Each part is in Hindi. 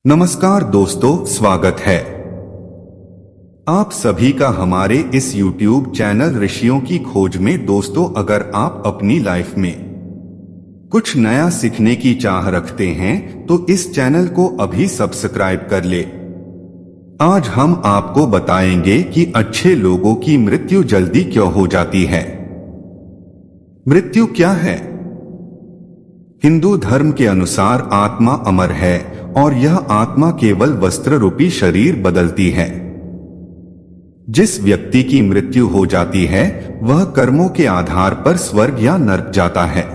नमस्कार दोस्तों, स्वागत है आप सभी का हमारे इस YouTube चैनल ऋषियों की खोज में। दोस्तों, अगर आप अपनी लाइफ में कुछ नया सीखने की चाह रखते हैं तो इस चैनल को अभी सब्सक्राइब कर ले। आज हम आपको बताएंगे कि अच्छे लोगों की मृत्यु जल्दी क्यों हो जाती है। मृत्यु क्या है? हिंदू धर्म के अनुसार आत्मा अमर है और यह आत्मा केवल वस्त्र रूपी शरीर बदलती है। जिस व्यक्ति की मृत्यु हो जाती है वह कर्मों के आधार पर स्वर्ग या नरक जाता है।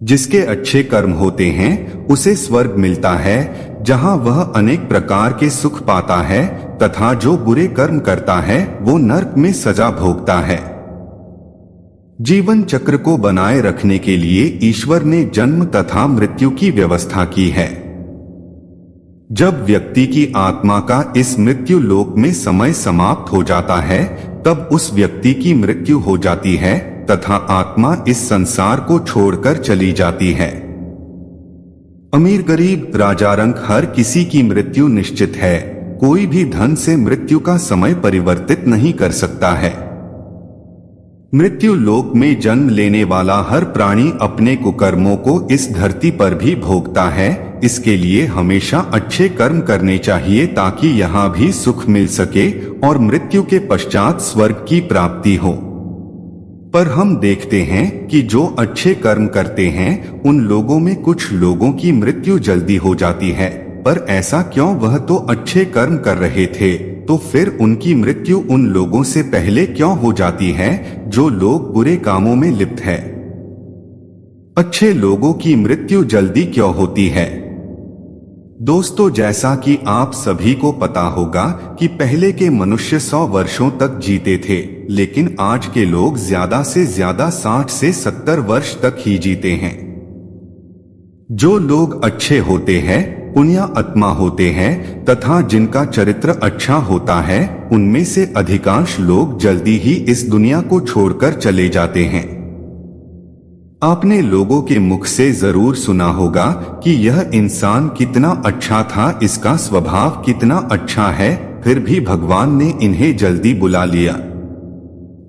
जिसके अच्छे कर्म होते हैं उसे स्वर्ग मिलता है, जहां वह अनेक प्रकार के सुख पाता है, तथा जो बुरे कर्म करता है वो नरक में सजा भोगता है। जीवन चक्र को बनाए रखने के लिए ईश्वर ने जन्म तथा मृत्यु की व्यवस्था की है। जब व्यक्ति की आत्मा का इस मृत्यु लोक में समय समाप्त हो जाता है तब उस व्यक्ति की मृत्यु हो जाती है तथा आत्मा इस संसार को छोड़कर चली जाती है। अमीर गरीब राजा रंक हर किसी की मृत्यु निश्चित है। कोई भी धन से मृत्यु का समय परिवर्तित नहीं कर सकता है। मृत्यु लोक में जन्म लेने वाला हर प्राणी अपने कुकर्मों को इस धरती पर भी भोगता है। इसके लिए हमेशा अच्छे कर्म करने चाहिए ताकि यहाँ भी सुख मिल सके और मृत्यु के पश्चात स्वर्ग की प्राप्ति हो। पर हम देखते हैं कि जो अच्छे कर्म करते हैं उन लोगों में कुछ लोगों की मृत्यु जल्दी हो जाती है। पर ऐसा क्यों? वह तो अच्छे कर्म कर रहे थे, तो फिर उनकी मृत्यु उन लोगों से पहले क्यों हो जाती है जो लोग बुरे कामों में लिप्त है। अच्छे लोगों की मृत्यु जल्दी क्यों होती है? दोस्तों, जैसा कि आप सभी को पता होगा कि पहले के मनुष्य 100 वर्षों तक जीते थे, लेकिन आज के लोग ज्यादा से ज्यादा 60 से 70 वर्ष तक ही जीते हैं। जो लोग अच्छे होते हैं पुण्य आत्मा होते हैं तथा जिनका चरित्र अच्छा होता है उनमें से अधिकांश लोग जल्दी ही इस दुनिया को छोड़कर चले जाते हैं। आपने लोगों के मुख से जरूर सुना होगा कि यह इंसान कितना अच्छा था, इसका स्वभाव कितना अच्छा है, फिर भी भगवान ने इन्हें जल्दी बुला लिया।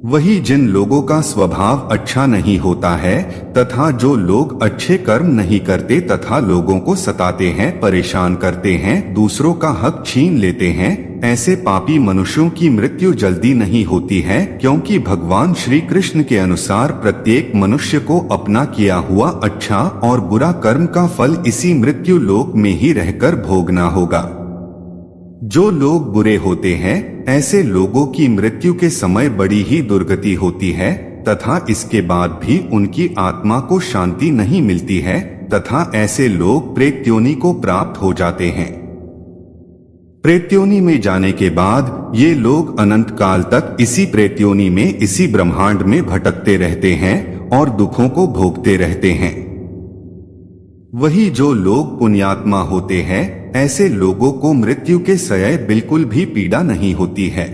वही जिन लोगों का स्वभाव अच्छा नहीं होता है तथा जो लोग अच्छे कर्म नहीं करते तथा लोगों को सताते हैं, परेशान करते हैं, दूसरों का हक छीन लेते हैं, ऐसे पापी मनुष्यों की मृत्यु जल्दी नहीं होती है, क्योंकि भगवान श्री कृष्ण के अनुसार प्रत्येक मनुष्य को अपना किया हुआ अच्छा और बुरा कर्म का फल इसी मृत्यु लोक में ही रहकर भोगना होगा। जो लोग बुरे होते हैं ऐसे लोगों की मृत्यु के समय बड़ी ही दुर्गति होती है तथा इसके बाद भी उनकी आत्मा को शांति नहीं मिलती है तथा ऐसे लोग प्रेत योनि को प्राप्त हो जाते हैं। प्रेत योनि में जाने के बाद ये लोग अनंत काल तक इसी प्रेत योनि में, इसी ब्रह्मांड में भटकते रहते हैं और दुखों को भोगते रहते हैं। वही जो लोग पुण्यात्मा होते हैं ऐसे लोगों को मृत्यु के समय बिल्कुल भी पीड़ा नहीं होती है।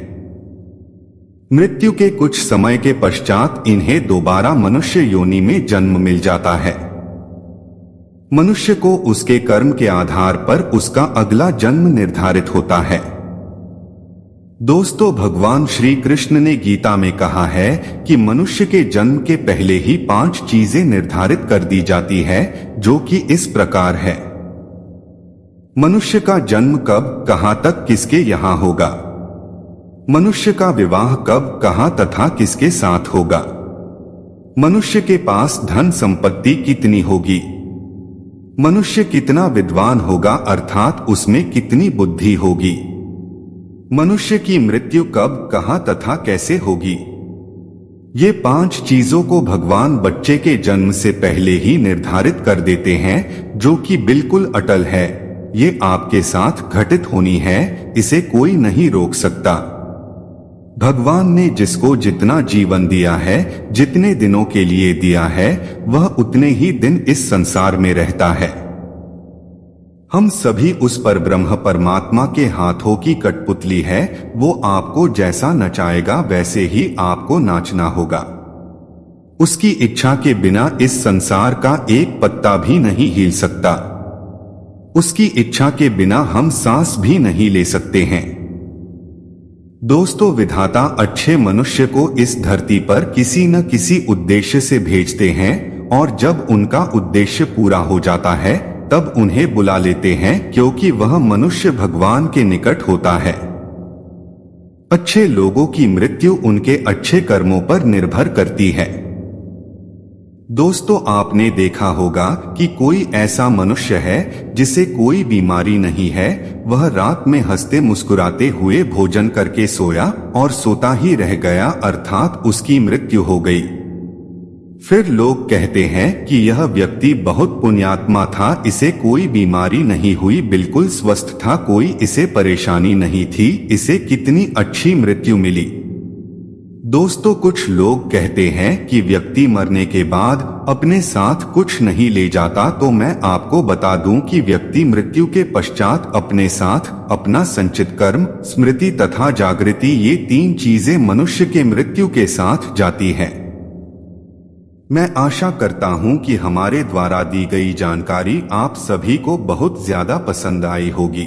मृत्यु के कुछ समय के पश्चात इन्हें दोबारा मनुष्य योनि में जन्म मिल जाता है। मनुष्य को उसके कर्म के आधार पर उसका अगला जन्म निर्धारित होता है। दोस्तों, भगवान श्री कृष्ण ने गीता में कहा है कि मनुष्य के जन्म के पहले ही 5 चीजें निर्धारित कर दी जाती है, जो कि इस प्रकार है। मनुष्य का जन्म कब, कहां तक, किसके यहाँ होगा। मनुष्य का विवाह कब, कहां तथा किसके साथ होगा। मनुष्य के पास धन संपत्ति कितनी होगी। मनुष्य कितना विद्वान होगा, अर्थात उसमें कितनी बुद्धि होगी। मनुष्य की मृत्यु कब, कहां तथा कैसे होगी। ये 5 चीजों को भगवान बच्चे के जन्म से पहले ही निर्धारित कर देते हैं, जो कि बिल्कुल अटल है। ये आपके साथ घटित होनी है, इसे कोई नहीं रोक सकता। भगवान ने जिसको जितना जीवन दिया है, जितने दिनों के लिए दिया है, वह उतने ही दिन इस संसार में रहता है। हम सभी उस परब्रह्म परमात्मा के हाथों की कठपुतली है। वो आपको जैसा नचाएगा वैसे ही आपको नाचना होगा। उसकी इच्छा के बिना इस संसार का एक पत्ता भी नहीं हिल सकता। उसकी इच्छा के बिना हम सांस भी नहीं ले सकते हैं। दोस्तों, विधाता अच्छे मनुष्य को इस धरती पर किसी न किसी उद्देश्य से भेजते हैं और जब उनका उद्देश्य पूरा हो जाता है तब उन्हें बुला लेते हैं, क्योंकि वह मनुष्य भगवान के निकट होता है। अच्छे लोगों की मृत्यु उनके अच्छे कर्मों पर निर्भर करती है। दोस्तों, आपने देखा होगा कि कोई ऐसा मनुष्य है जिसे कोई बीमारी नहीं है, वह रात में हंसते मुस्कुराते हुए भोजन करके सोया और सोता ही रह गया, अर्थात उसकी मृत्यु हो गई। फिर लोग कहते हैं कि यह व्यक्ति बहुत पुण्यात्मा था, इसे कोई बीमारी नहीं हुई, बिल्कुल स्वस्थ था, कोई इसे परेशानी नहीं थी, इसे कितनी अच्छी मृत्यु मिली। दोस्तों, कुछ लोग कहते हैं कि व्यक्ति मरने के बाद अपने साथ कुछ नहीं ले जाता, तो मैं आपको बता दूं कि व्यक्ति मृत्यु के पश्चात अपने साथ अपना संचित कर्म, स्मृति तथा जागृति, ये 3 चीजें मनुष्य के मृत्यु के साथ जाती हैं। मैं आशा करता हूं कि हमारे द्वारा दी गई जानकारी आप सभी को बहुत ज्यादा पसंद आई होगी।